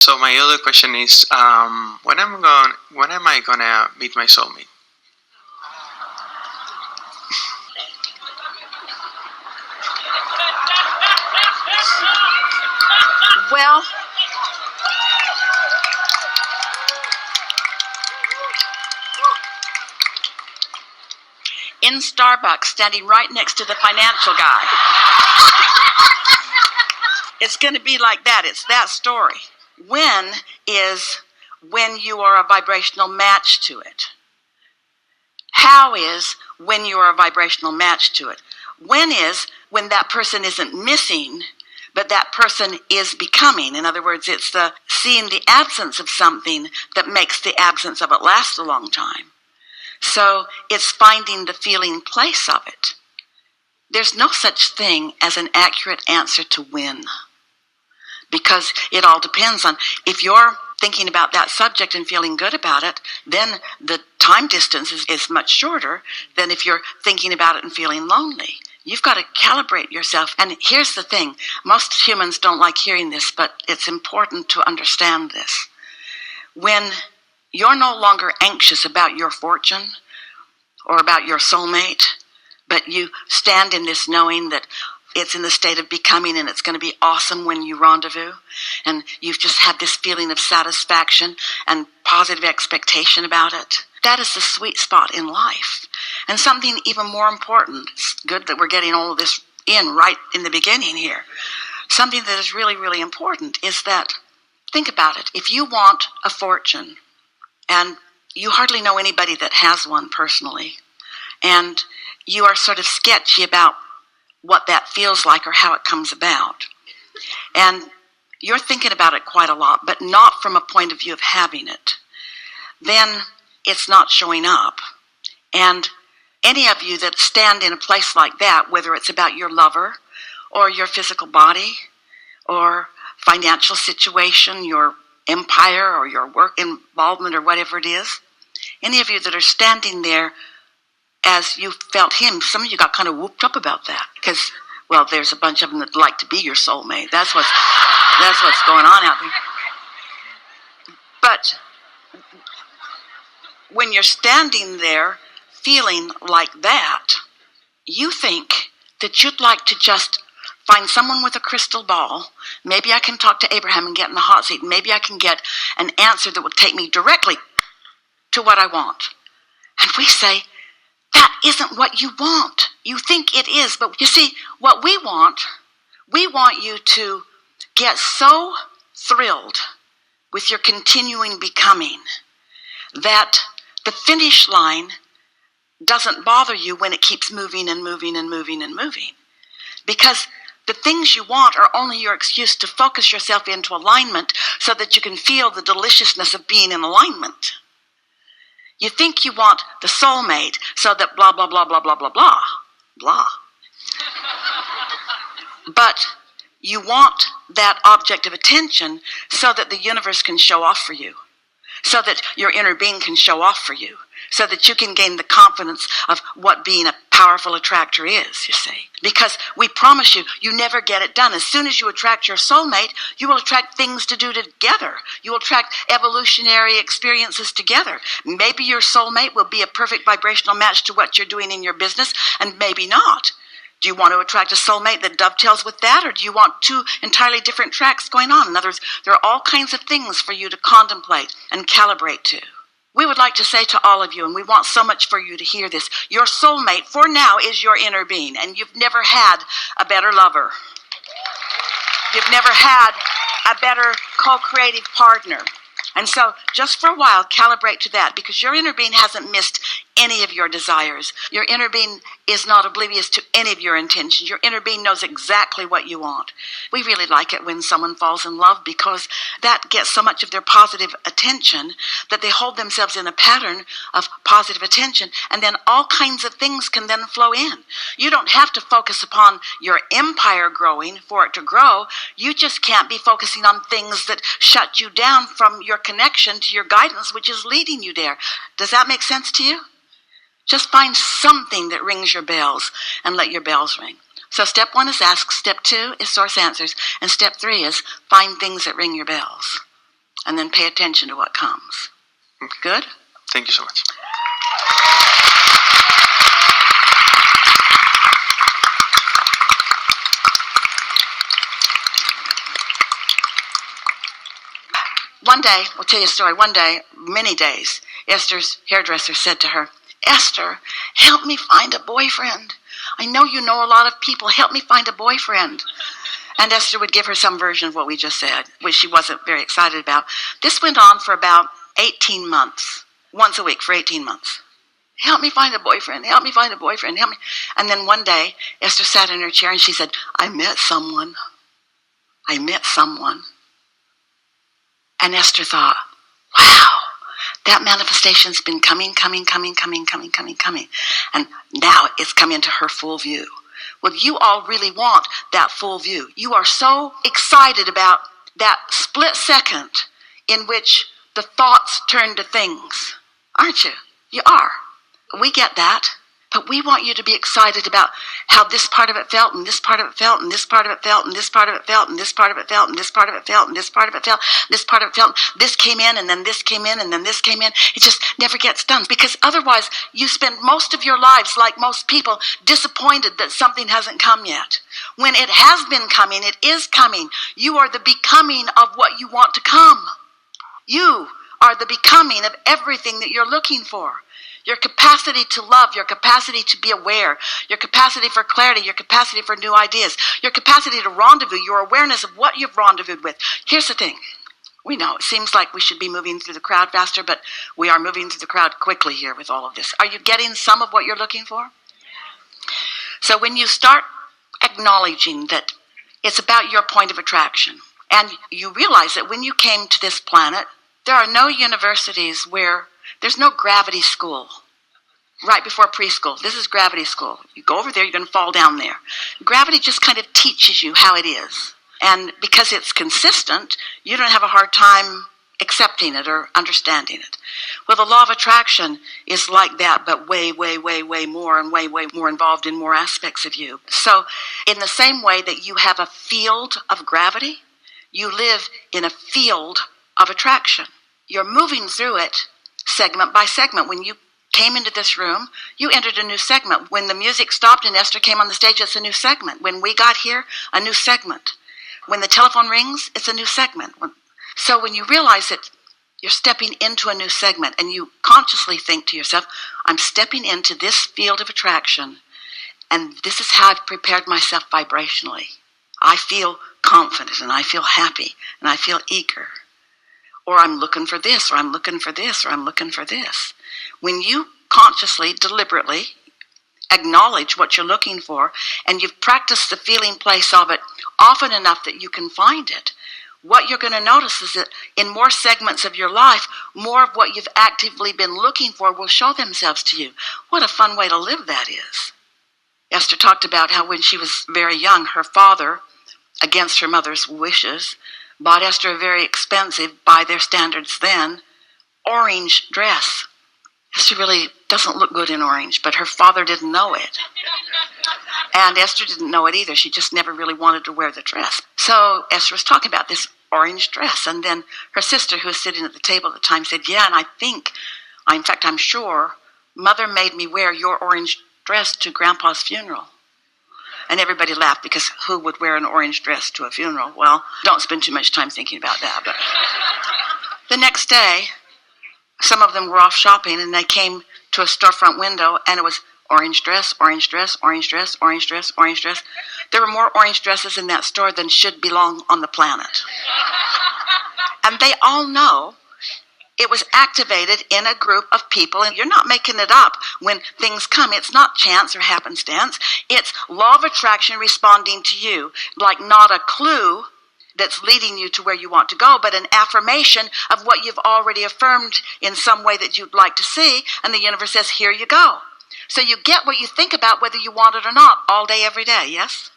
So my other question is, when am I gonna meet my soulmate? Well, in Starbucks, standing right next to the financial guy. It's going to be like that. It's that story. When is when you are a vibrational match to it. How is when you are a vibrational match to it. When is when that person isn't missing, but that person is becoming. In other words, it's the seeing the absence of something that makes the absence of it last a long time. So it's finding the feeling place of it. There's no such thing as an accurate answer to when, because it all depends on if you're thinking about that subject and feeling good about it, then the time distance is much shorter than if you're thinking about it and feeling lonely. You've got to calibrate yourself. And here's the thing. Most humans don't like hearing this, but it's important to understand this. When you're no longer anxious about your fortune or about your soulmate, but you stand in this knowing that it's in the state of becoming and it's going to be awesome when you rendezvous, and you've just had this feeling of satisfaction and positive expectation about it. That is the sweet spot in life. And something even more important, it's good that we're getting all of this in right in the beginning here. Something that is really, really important is that, think about it, if you want a fortune, and you hardly know anybody that has one personally, and you are sort of sketchy about what that feels like or how it comes about, and you're thinking about it quite a lot, but not from a point of view of having it, then it's not showing up. And any of you that stand in a place like that, whether it's about your lover or your physical body or financial situation, your empire or your work involvement or whatever it is, any of you that are standing there as you felt him, some of you got kind of whooped up about that because, well, there's a bunch of them that like to be your soulmate. That's what's going on out there. But when you're standing there feeling like that, you think that you'd like to just find someone with a crystal ball. Maybe I can talk to Abraham and get in the hot seat. Maybe I can get an answer that will take me directly to what I want. And we say, that isn't what you want. You think it is, but you see, what we want you to get so thrilled with your continuing becoming that the finish line doesn't bother you when it keeps moving and moving and moving and moving. Because the things you want are only your excuse to focus yourself into alignment so that you can feel the deliciousness of being in alignment. You think you want the soulmate so that blah, blah, blah, blah, blah, blah, blah, blah. But you want that object of attention so that the universe can show off for you, so that your inner being can show off for you, so that you can gain the confidence of what being a powerful attractor is, you see. Because we promise you, you never get it done. As soon as you attract your soulmate, you will attract things to do together. You will attract evolutionary experiences together. Maybe your soulmate will be a perfect vibrational match to what you're doing in your business, and maybe not. Do you want to attract a soulmate that dovetails with that, or do you want two entirely different tracks going on? In other words, there are all kinds of things for you to contemplate and calibrate to. We would like to say to all of you, and we want so much for you to hear this, your soulmate for now is your inner being, and you've never had a better lover. You've never had a better co-creative partner. And so just for a while, calibrate to that, because your inner being hasn't missed any of your desires. Your inner being is not oblivious to any of your intentions. Your inner being knows exactly what you want. We really like it when someone falls in love, because that gets so much of their positive attention that they hold themselves in a pattern of positive attention, and then all kinds of things can then flow in. You don't have to focus upon your empire growing for it to grow. You just can't be focusing on things that shut you down from your connection to your guidance, which is leading you there. Does that make sense to you? Just find something that rings your bells and let your bells ring. So step 1 is ask, step 2 is source answers, and step 3 is find things that ring your bells. and then pay attention to what comes. Okay. Good? Thank you so much. One day, I'll tell you a story. One day, many days, Esther's hairdresser said to her, Esther, help me find a boyfriend. I know you know a lot of people. Help me find a boyfriend. And Esther would give her some version of what we just said, which she wasn't very excited about. This went on for about 18 months, once a week for 18 months. Help me find a boyfriend. Help me find a boyfriend. Help me. And then one day, Esther sat in her chair and she said, I met someone. I met someone. And Esther thought, wow, that manifestation's been coming. And now it's come into her full view. Well, you all really want that full view. You are so excited about that split second in which the thoughts turn to things, aren't you? You are. We get that. But we want you to be excited about how this part of it felt, and this part of it felt, and this part of it felt, and this part of it felt, and this part of it felt, and this part of it felt, and this part of it felt, this part of it felt. This came in, and then this came in, and then this came in. It just never gets done. Because otherwise, you spend most of your lives, like most people, disappointed that something hasn't come yet. When it has been coming, it is coming. You are the becoming of what you want to come. You are the becoming of everything that you're looking for. Your capacity to love, your capacity to be aware, your capacity for clarity, your capacity for new ideas, your capacity to rendezvous, your awareness of what you've rendezvoused with. Here's the thing. We know it seems like we should be moving through the crowd faster, but we are moving through the crowd quickly here with all of this. Are you getting some of what you're looking for? So when you start acknowledging that it's about your point of attraction, and you realize that when you came to this planet, there are no universities where there's no gravity school right before preschool. This is gravity school. You go over there, you're going to fall down there. Gravity just kind of teaches you how it is. And because it's consistent, you don't have a hard time accepting it or understanding it. Well, the law of attraction is like that, but way more and way more involved in more aspects of you. So in the same way that you have a field of gravity, you live in a field of attraction. You're moving through it segment by segment. When you came into this room, you entered a new segment. When the music stopped and Esther came on the stage, it's a new segment. When we got here, a new segment. When the telephone rings, it's a new segment. So when you realize that you're stepping into a new segment and you consciously think to yourself, I'm stepping into this field of attraction and this is how I've prepared myself vibrationally. I feel confident and I feel happy and I feel eager. Or I'm looking for this, or I'm looking for this, or I'm looking for this. When you consciously, deliberately acknowledge what you're looking for, and you've practiced the feeling place of it often enough that you can find it, what you're going to notice is that in more segments of your life, more of what you've actively been looking for will show themselves to you. What a fun way to live that is. Esther talked about how when she was very young, her father, against her mother's wishes, bought Esther a very expensive, by their standards then, orange dress. Esther really doesn't look good in orange, but her father didn't know it. And Esther didn't know it either. She just never really wanted to wear the dress. So Esther was talking about this orange dress. And then her sister, who was sitting at the table at the time, said, yeah, and I'm sure, Mother made me wear your orange dress to Grandpa's funeral. And everybody laughed because who would wear an orange dress to a funeral? Well, don't spend too much time thinking about that. But the next day, some of them were off shopping and they came to a storefront window and it was orange dress, orange dress, orange dress, orange dress, orange dress. There were more orange dresses in that store than should belong on the planet. And they all know it was activated in a group of people, and you're not making it up when things come. It's not chance or happenstance. It's law of attraction responding to you, like not a clue that's leading you to where you want to go, but an affirmation of what you've already affirmed in some way that you'd like to see, and the universe says, here you go. So you get what you think about whether you want it or not all day, every day, yes?